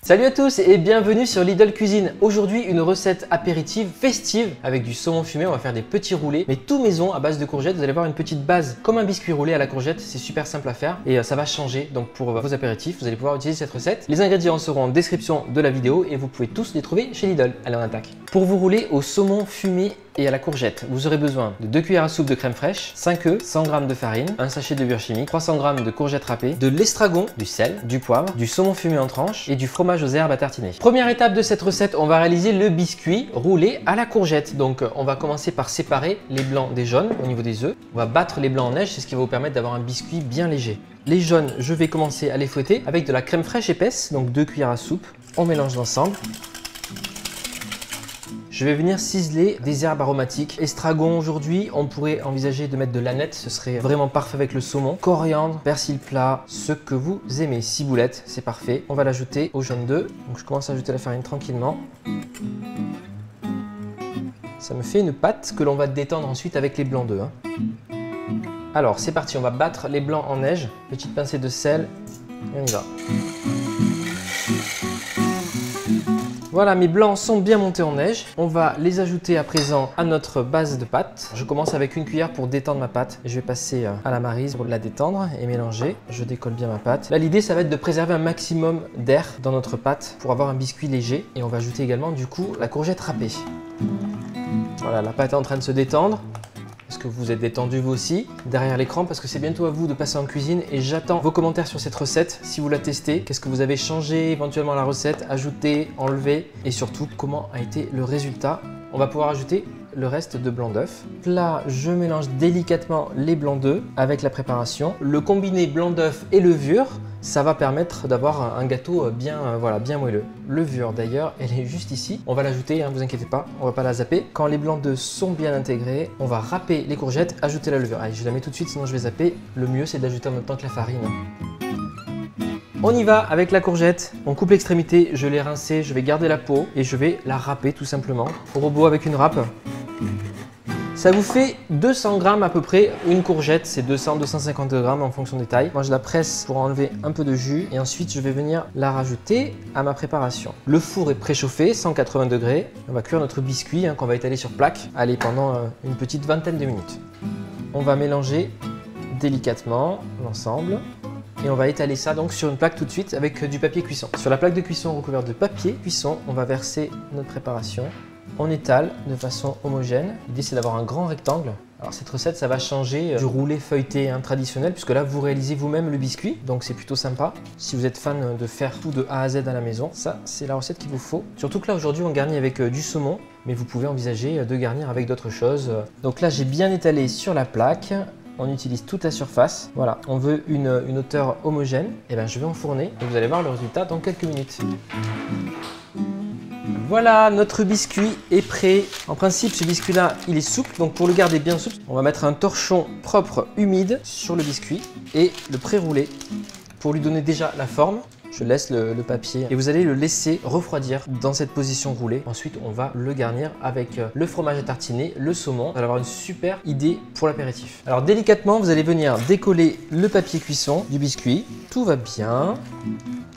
Salut à tous et bienvenue sur Lidl Cuisine. Aujourd'hui, une recette apéritive festive avec du saumon fumé. On va faire des petits roulés, mais tout maison à base de courgettes. Vous allez voir une petite base comme un biscuit roulé à la courgette. C'est super simple à faire et ça va changer. Donc pour vos apéritifs, vous allez pouvoir utiliser cette recette. Les ingrédients seront en description de la vidéo et vous pouvez tous les trouver chez Lidl. Allez, on attaque. Pour vous rouler au saumon fumé et à la courgette, vous aurez besoin de 2 cuillères à soupe de crème fraîche, 5 œufs, 100 g de farine, un sachet de beurre chimique, 300 g de courgettes râpées, de l'estragon, du sel, du poivre, du saumon fumé en tranches et du fromage aux herbes à tartiner. Première étape de cette recette, on va réaliser le biscuit roulé à la courgette. Donc on va commencer par séparer les blancs des jaunes au niveau des œufs. On va battre les blancs en neige, c'est ce qui va vous permettre d'avoir un biscuit bien léger. Les jaunes, je vais commencer à les fouetter avec de la crème fraîche épaisse, donc 2 cuillères à soupe. On mélange l'ensemble. Je vais venir ciseler des herbes aromatiques. Estragon aujourd'hui, on pourrait envisager de mettre de l'aneth, ce serait vraiment parfait avec le saumon. Coriandre, persil plat, ce que vous aimez. Ciboulette, c'est parfait. On va l'ajouter au jaune d'œuf. Donc je commence à ajouter la farine tranquillement. Ça me fait une pâte que l'on va détendre ensuite avec les blancs d'œufs. Alors c'est parti, on va battre les blancs en neige. Petite pincée de sel et on y va. Voilà, mes blancs sont bien montés en neige. On va les ajouter à présent à notre base de pâte. Je commence avec une cuillère pour détendre ma pâte. Je vais passer à la maryse pour la détendre et mélanger. Je décolle bien ma pâte. Là, l'idée, ça va être de préserver un maximum d'air dans notre pâte pour avoir un biscuit léger. Et on va ajouter également du coup la courgette râpée. Voilà, la pâte est en train de se détendre. Est-ce que vous êtes détendu vous aussi derrière l'écran parce que c'est bientôt à vous de passer en cuisine et j'attends vos commentaires sur cette recette. Si vous la testez, qu'est-ce que vous avez changé éventuellement à la recette, ajouté, enlevé et surtout comment a été le résultat. On va pouvoir ajouter le reste de blanc d'œuf. Là, je mélange délicatement les blancs d'œufs avec la préparation. Le combiné blanc d'œuf et levure, ça va permettre d'avoir un gâteau bien moelleux. Levure d'ailleurs, elle est juste ici. On va l'ajouter, ne vous inquiétez pas, on va pas la zapper. Quand les blancs d'œufs sont bien intégrés, on va râper les courgettes, ajouter la levure. Allez, je la mets tout de suite, sinon je vais zapper. Le mieux, c'est d'ajouter en même temps que la farine. On y va avec la courgette. On coupe l'extrémité, je l'ai rincée, je vais garder la peau et je vais la râper tout simplement au robot avec une râpe. Ça vous fait 200 g à peu près, une courgette, c'est 200-250 g en fonction des tailles. Moi je la presse pour enlever un peu de jus et ensuite je vais venir la rajouter à ma préparation. Le four est préchauffé, 180 degrés. On va cuire notre biscuit qu'on va étaler sur plaque, allez, pendant une petite vingtaine de minutes. On va mélanger délicatement l'ensemble. Et on va étaler ça donc sur une plaque tout de suite avec du papier cuisson. Sur la plaque de cuisson recouverte de papier cuisson, on va verser notre préparation. On étale de façon homogène. L'idée c'est d'avoir un grand rectangle. Alors cette recette ça va changer du roulé feuilleté traditionnel puisque là vous réalisez vous-même le biscuit. Donc c'est plutôt sympa. Si vous êtes fan de faire tout de A à Z à la maison, ça c'est la recette qu'il vous faut. Surtout que là aujourd'hui on garnit avec du saumon. Mais vous pouvez envisager de garnir avec d'autres choses. Donc là j'ai bien étalé sur la plaque. On utilise toute la surface. Voilà, on veut une hauteur homogène. Et bien, je vais enfourner et vous allez voir le résultat dans quelques minutes. Voilà, notre biscuit est prêt. En principe, ce biscuit-là, il est souple. Donc, pour le garder bien souple, on va mettre un torchon propre, humide sur le biscuit et le pré-rouler pour lui donner déjà la forme. Je laisse le papier et vous allez le laisser refroidir dans cette position roulée. Ensuite, on va le garnir avec le fromage à tartiner, le saumon. Vous allez avoir une super idée pour l'apéritif. Alors délicatement, vous allez venir décoller le papier cuisson du biscuit. Tout va bien.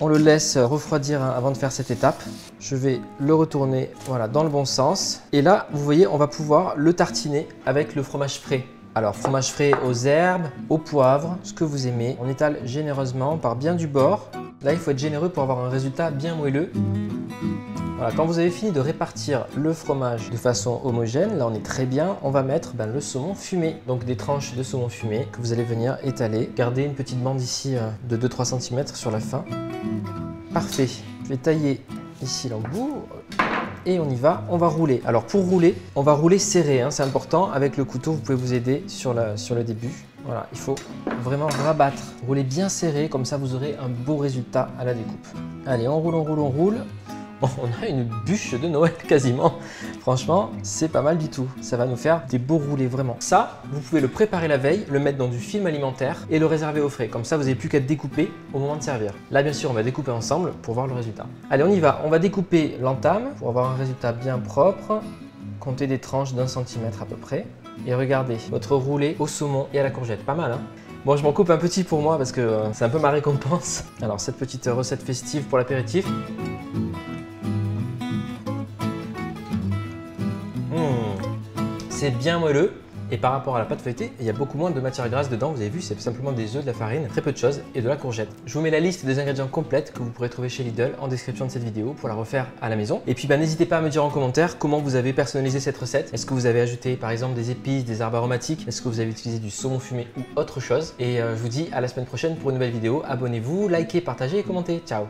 On le laisse refroidir avant de faire cette étape. Je vais le retourner dans le bon sens. Et là, vous voyez, on va pouvoir le tartiner avec le fromage frais. Alors, fromage frais aux herbes, au poivre, ce que vous aimez. On étale généreusement, on part bien du bord. Là, il faut être généreux pour avoir un résultat bien moelleux. Voilà, quand vous avez fini de répartir le fromage de façon homogène, là on est très bien, on va mettre le saumon fumé. Donc des tranches de saumon fumé que vous allez venir étaler. Gardez une petite bande ici de 2-3 cm sur la fin. Parfait. Je vais tailler ici l'embout. Et on y va, on va rouler. Alors pour rouler, on va rouler serré, c'est important. Avec le couteau, vous pouvez vous aider sur le début. Voilà, il faut vraiment rabattre. Rouler bien serré, comme ça vous aurez un beau résultat à la découpe. Allez, on roule, on roule, on roule. Bon, on a une bûche de Noël quasiment. Franchement, c'est pas mal du tout. Ça va nous faire des beaux roulés vraiment. Ça, vous pouvez le préparer la veille, le mettre dans du film alimentaire et le réserver au frais. Comme ça, vous n'avez plus qu'à découper au moment de servir. Là, bien sûr, on va découper ensemble pour voir le résultat. Allez, on y va. On va découper l'entame pour avoir un résultat bien propre. Comptez des tranches d'1 cm à peu près. Et regardez, votre roulé au saumon et à la courgette. Pas mal, hein? Bon, je m'en coupe un petit pour moi parce que c'est un peu ma récompense. Alors, cette petite recette festive pour l'apéritif. C'est bien moelleux. Et par rapport à la pâte feuilletée, il y a beaucoup moins de matière grasse dedans. Vous avez vu, c'est simplement des œufs, de la farine, très peu de choses et de la courgette. Je vous mets la liste des ingrédients complète que vous pourrez trouver chez Lidl en description de cette vidéo pour la refaire à la maison. Et puis n'hésitez pas à me dire en commentaire comment vous avez personnalisé cette recette. Est-ce que vous avez ajouté par exemple des épices, des herbes aromatiques? Est-ce que vous avez utilisé du saumon fumé ou autre chose? Et je vous dis à la semaine prochaine pour une nouvelle vidéo. Abonnez-vous, likez, partagez et commentez. Ciao!